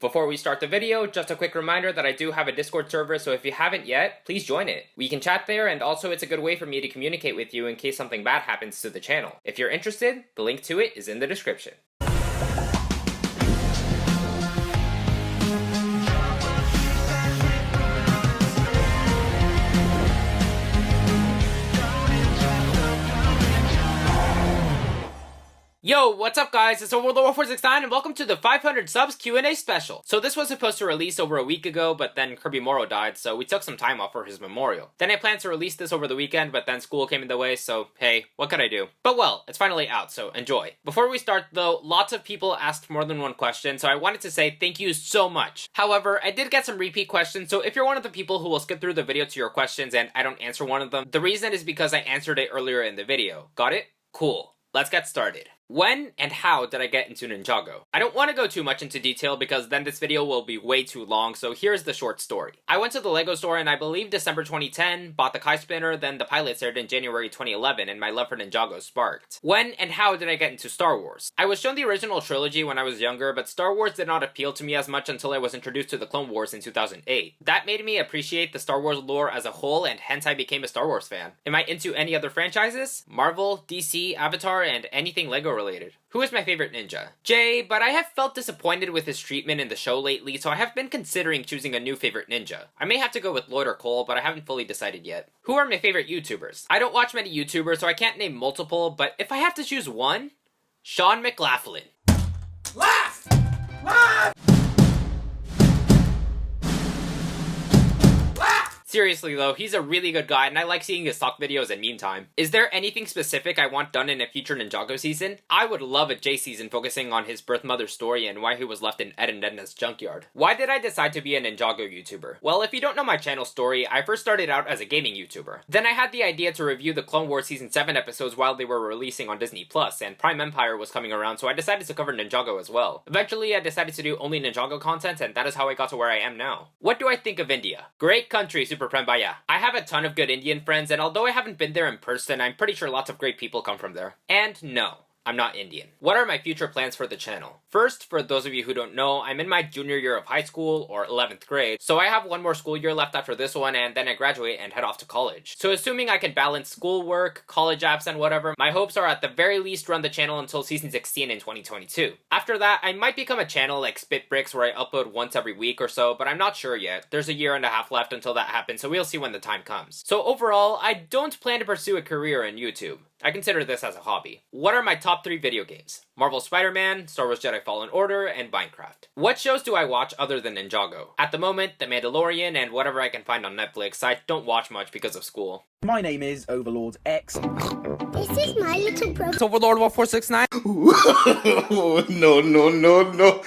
Before we start the video, just a quick reminder that I do have a Discord server, so if you haven't yet, please join it. We can chat there, and also it's a good way for me to communicate with you in case something bad happens to the channel. If you're interested, the link to it is in the description. Yo, what's up guys, it's Overlord1469 and welcome to the 500 subs Q&A special. So this was supposed to release over a week ago, but then Kirby Morrow died, so we took some time off for his memorial. Then I planned to release this over the weekend, but then school came in the way, so hey, what could I do? But well, it's finally out, so enjoy. Before we start though, lots of people asked more than one question, so I wanted to say thank you so much. However, I did get some repeat questions, so if you're one of the people who will skip through the video to your questions and I don't answer one of them, the reason is because I answered it earlier in the video. Got it? Cool. Let's get started. When and how did I get into Ninjago? I don't want to go too much into detail because then this video will be way too long, so here's the short story. I went to the Lego store in I believe December 2010, bought the Kai Spinner, then the pilots aired in January 2011, and my love for Ninjago sparked. When and how did I get into Star Wars? I was shown the original trilogy when I was younger, but Star Wars did not appeal to me as much until I was introduced to the Clone Wars in 2008. That made me appreciate the Star Wars lore as a whole, and hence I became a Star Wars fan. Am I into any other franchises? Marvel, DC, Avatar, and anything Lego related. Who is my favorite ninja? Jay, but I have felt disappointed with his treatment in the show lately, so I have been considering choosing a new favorite ninja. I may have to go with Lloyd or Cole, but I haven't fully decided yet. Who are my favorite YouTubers? I don't watch many YouTubers, so I can't name multiple, but if I have to choose one, Sean McLaughlin. Laugh! Laugh! Seriously though, he's a really good guy and I like seeing his stock videos and meme time. Is there anything specific I want done in a future Ninjago season? I would love a Jay season focusing on his birth mother's story and why he was left in Ed and Edna's junkyard. Why did I decide to be a Ninjago YouTuber? Well, if you don't know my channel story, I first started out as a gaming YouTuber. Then I had the idea to review the Clone Wars Season 7 episodes while they were releasing on Disney Plus, and Prime Empire was coming around, so I decided to cover Ninjago as well. Eventually, I decided to do only Ninjago content, and that is how I got to where I am now. What do I think of India? Great country, Super Prembaya. I have a ton of good Indian friends, and although I haven't been there in person, I'm pretty sure lots of great people come from there. And no, I'm not Indian. What are my future plans for the channel? First, for those of you who don't know, I'm in my junior year of high school, or 11th grade, so I have one more school year left after this one, and then I graduate and head off to college. So assuming I can balance schoolwork, college apps, and whatever, my hopes are at the very least run the channel until season 16 in 2022. After that, I might become a channel like Spitbricks where I upload once every week or so, but I'm not sure yet. There's a year and a half left until that happens, so we'll see when the time comes. So overall, I don't plan to pursue a career in YouTube. I consider this as a hobby. What are my top 3 video games? Marvel Spider-Man, Star Wars Jedi Fallen Order, and Minecraft. What shows do I watch other than Ninjago? At the moment, The Mandalorian and whatever I can find on Netflix. I don't watch much because of school. My name is Overlord X. This is my little brother. It's Overlord1469. No, no, no, no.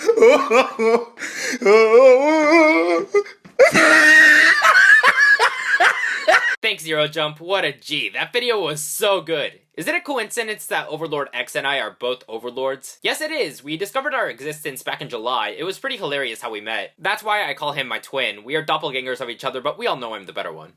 Thanks, Zero Jump. What a G. That video was so good. Is it a coincidence that Overlord X and I are both Overlords? Yes, it is. We discovered our existence back in July. It was pretty hilarious how we met. That's why I call him my twin. We are doppelgangers of each other, but we all know I'm the better one.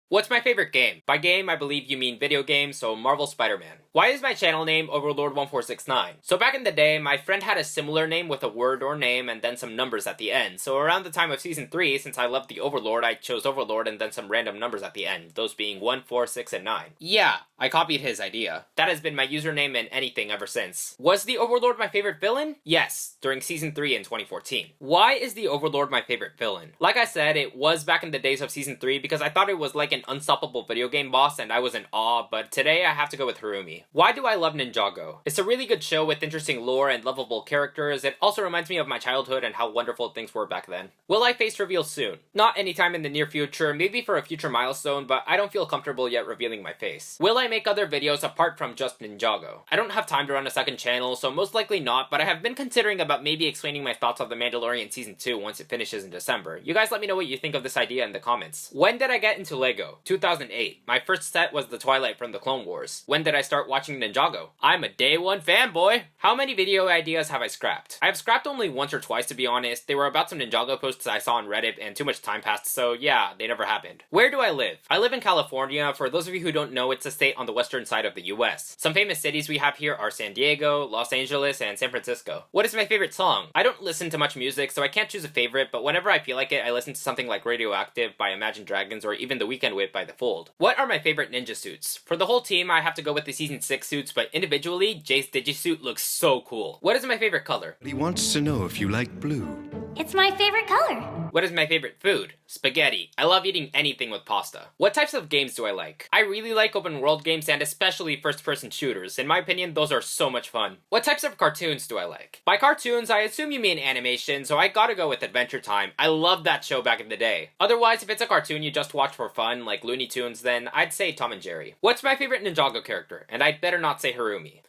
What's my favorite game? By game, I believe you mean video game, so Marvel Spider-Man. Why is my channel name Overlord1469? So back in the day, my friend had a similar name with a word or name and then some numbers at the end. So around the time of Season 3, since I loved the Overlord, I chose Overlord and then some random numbers at the end, those being 1, 4, 6, and 9. Yeah, I copied his idea. That has been my username in anything ever since. Was the Overlord my favorite villain? Yes, during Season 3 in 2014. Why is the Overlord my favorite villain? Like I said, it was back in the days of Season 3 because I thought it was like an unstoppable video game boss and I was in awe, but today I have to go with Harumi. Why do I love Ninjago? It's a really good show with interesting lore and lovable characters. It also reminds me of my childhood and how wonderful things were back then. Will I face reveal soon? Not anytime in the near future, maybe for a future milestone, but I don't feel comfortable yet revealing my face. Will I make other videos apart from just Ninjago? I don't have time to run a second channel, so most likely not, but I have been considering about maybe explaining my thoughts on The Mandalorian Season 2 once it finishes in December. You guys let me know what you think of this idea in the comments. When did I get into Lego? Ninjago. 2008. My first set was the Twilight from the Clone Wars. When did I start watching Ninjago? I'm a day one fanboy! How many video ideas have I scrapped? I have scrapped only once or twice, to be honest. They were about some Ninjago posts I saw on Reddit and too much time passed, so yeah, they never happened. Where do I live? I live in California. For those of you who don't know, it's a state on the western side of the US. Some famous cities we have here are San Diego, Los Angeles, and San Francisco. What is my favorite song? I don't listen to much music, so I can't choose a favorite, but whenever I feel like it, I listen to something like Radioactive by Imagine Dragons or even The Weekend Whip by The Fold. What are my favorite ninja suits? For the whole team, I have to go with the Season 6 suits, but individually, Jay's Digisuit looks so cool. What is my favorite color? He wants to know if you like blue. It's my favorite color. What is my favorite food? Spaghetti. I love eating anything with pasta. What types of games do I like? I really like open world games and especially first-person shooters. In my opinion, those are so much fun. What types of cartoons do I like? By cartoons, I assume you mean animation, so I gotta go with Adventure Time. I loved that show back in the day. Otherwise, if it's a cartoon you just watch for fun, like Looney Tunes, then I'd say Tom and Jerry. What's my favorite Ninjago character? And I'd better not say Harumi.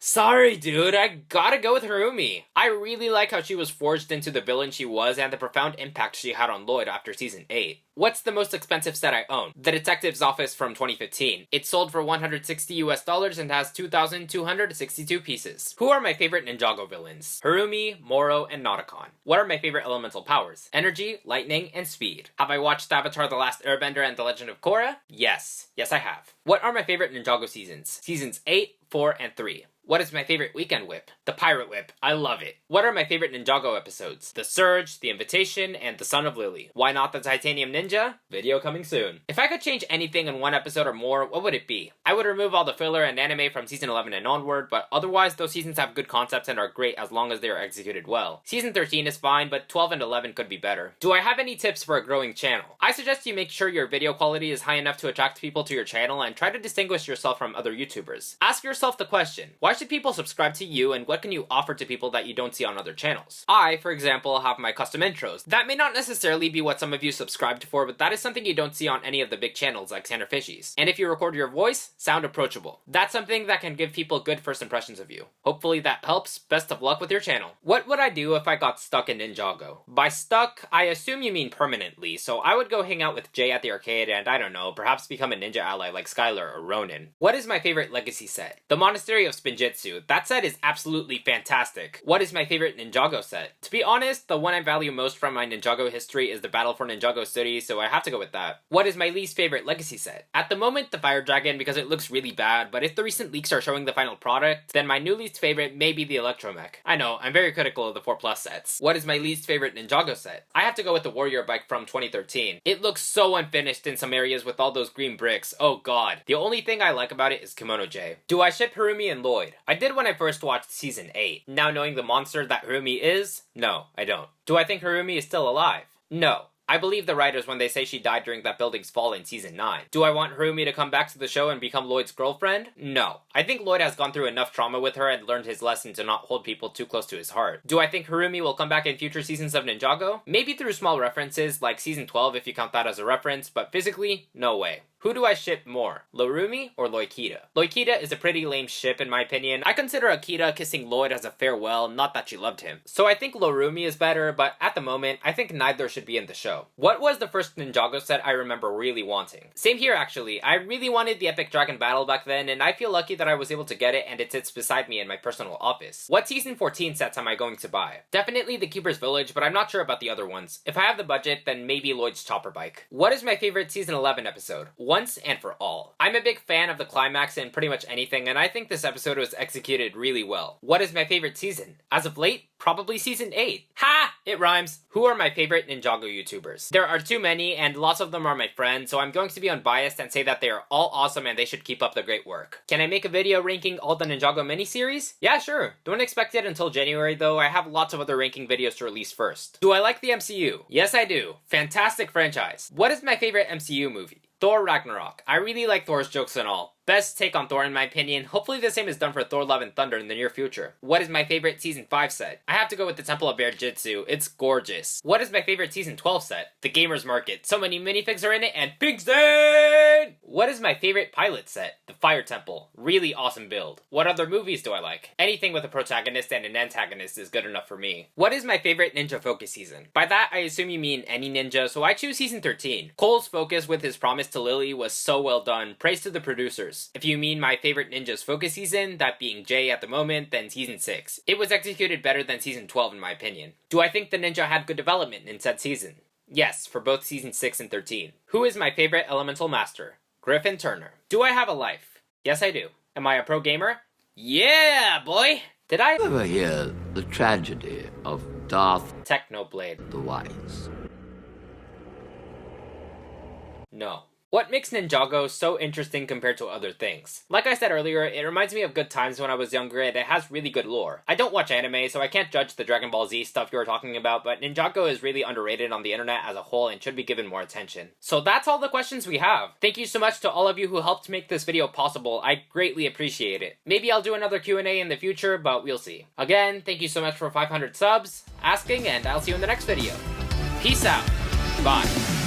Sorry, dude, I gotta go with Harumi. I really like how she was forged into the villain she was and the profound impact she had on Lloyd after Season 8. What's the most expensive set I own? The Detective's Office from 2015. It sold for $160 and has 2,262 pieces. Who are my favorite Ninjago villains? Harumi, Moro, and Nauticon. What are my favorite elemental powers? Energy, lightning, and speed. Have I watched Avatar: The Last Airbender and The Legend of Korra? Yes. Yes, I have. What are my favorite Ninjago seasons? Seasons 8, 4, and 3. What is my favorite weekend whip? The Pirate Whip. I love it. What are my favorite Ninjago episodes? The Surge, The Invitation, and The Son of Lily. Why not the Titanium Ninja? Video coming soon. If I could change anything in one episode or more, what would it be? I would remove all the filler and anime from Season 11 and onward, but otherwise those seasons have good concepts and are great as long as they are executed well. Season 13 is fine, but 12 and 11 could be better. Do I have any tips for a growing channel? I suggest you make sure your video quality is high enough to attract people to your channel and try to distinguish yourself from other YouTubers. Ask yourself the question, why should people subscribe to you and what can you offer to people that you don't see on other channels? I, for example, have my custom intros. That may not necessarily be what some of you subscribed for, but that is something you don't see on any of the big channels like Tanner Fishies. And if you record your voice, sound approachable. That's something that can give people good first impressions of you. Hopefully that helps. Best of luck with your channel. What would I do if I got stuck in Ninjago? By stuck, I assume you mean permanently, so I would go hang out with Jay at the arcade and, I don't know, perhaps become a ninja ally like Skylar or Ronin. What is my favorite legacy set? The Monastery of Spinjitzu. That set is absolutely fantastic. What is my favorite Ninjago set? To be honest, the one I value most from my Ninjago history is the Battle for Ninjago City, so I have to go with that. What is my least favorite legacy set? At the moment, the Fire Dragon because it looks really bad, but if the recent leaks are showing the final product, then my new least favorite may be the Electromech. I know, I'm very critical of the 4+ sets. What is my least favorite Ninjago set? I have to go with the Warrior Bike from 2013. It looks so unfinished in some areas with all those green bricks. Oh god. The only thing I like about it is Kimono J. Do I ship Harumi and Lloyd? I did when I first watched Season 8. Now knowing the monster that Harumi is, no, I don't. Do I think Harumi is still alive? No. I believe the writers when they say she died during that building's fall in Season 9. Do I want Harumi to come back to the show and become Lloyd's girlfriend? No. I think Lloyd has gone through enough trauma with her and learned his lesson to not hold people too close to his heart. Do I think Harumi will come back in future seasons of Ninjago? Maybe through small references, like Season 12 if you count that as a reference, but physically, no way. Who do I ship more, Lorumi or Loikita? Loikita is a pretty lame ship in my opinion. I consider Akita kissing Lloyd as a farewell, not that she loved him. So I think Lorumi is better, but at the moment, I think neither should be in the show. What was the first Ninjago set I remember really wanting? Same here actually. I really wanted the Epic Dragon Battle back then, and I feel lucky that I was able to get it and it sits beside me in my personal office. What Season 14 sets am I going to buy? Definitely the Keeper's Village, but I'm not sure about the other ones. If I have the budget, then maybe Lloyd's Chopper Bike. What is my favorite Season 11 episode? Once and for all. I'm a big fan of the climax in pretty much anything, and I think this episode was executed really well. What is my favorite season? As of late, probably Season 8. Ha! It rhymes. Who are my favorite Ninjago YouTubers? There are too many, and lots of them are my friends, so I'm going to be unbiased and say that they are all awesome and they should keep up the great work. Can I make a video ranking all the Ninjago miniseries? Yeah, sure. Don't expect it until January though. I have lots of other ranking videos to release first. Do I like the MCU? Yes, I do. Fantastic franchise. What is my favorite MCU movie? Thor Ragnarok. I really like Thor's jokes and all, Best take on Thor in my opinion. Hopefully the same is done for Thor Love and Thunder in the near future. What is my favorite Season 5 set? I have to go with the Temple of Bear Jitsu. It's gorgeous. What is my favorite Season 12 set? The Gamer's Market. So many minifigs are in it, and Big Zane! What is my favorite pilot set? The Fire Temple. Really awesome build. What other movies do I like? Anything with a protagonist and an antagonist is good enough for me. What is my favorite ninja focus season? By that, I assume you mean any ninja, so I choose Season 13. Cole's focus with his promise to Lily was so well done. Praise to the producers. If you mean my favorite ninja's focus season, that being Jay at the moment, then Season 6. It was executed better than Season 12 in my opinion. Do I think the ninja had good development in said season? Yes, for both Season 6 and 13. Who is my favorite elemental master? Griffin Turner. Do I have a life? Yes, I do. Am I a pro gamer? Yeah, boy! Did I Ever hear the tragedy of Darth Technoblade? the Wise? No. What makes Ninjago so interesting compared to other things? Like I said earlier, it reminds me of good times when I was younger and it has really good lore. I don't watch anime, so I can't judge the Dragon Ball Z stuff you were talking about, but Ninjago is really underrated on the internet as a whole and should be given more attention. So that's all the questions we have. Thank you so much to all of you who helped make this video possible. I greatly appreciate it. Maybe I'll do another Q&A in the future, but we'll see. Again, thank you so much for 500 subs, asking, and I'll see you in the next video. Peace out. Bye.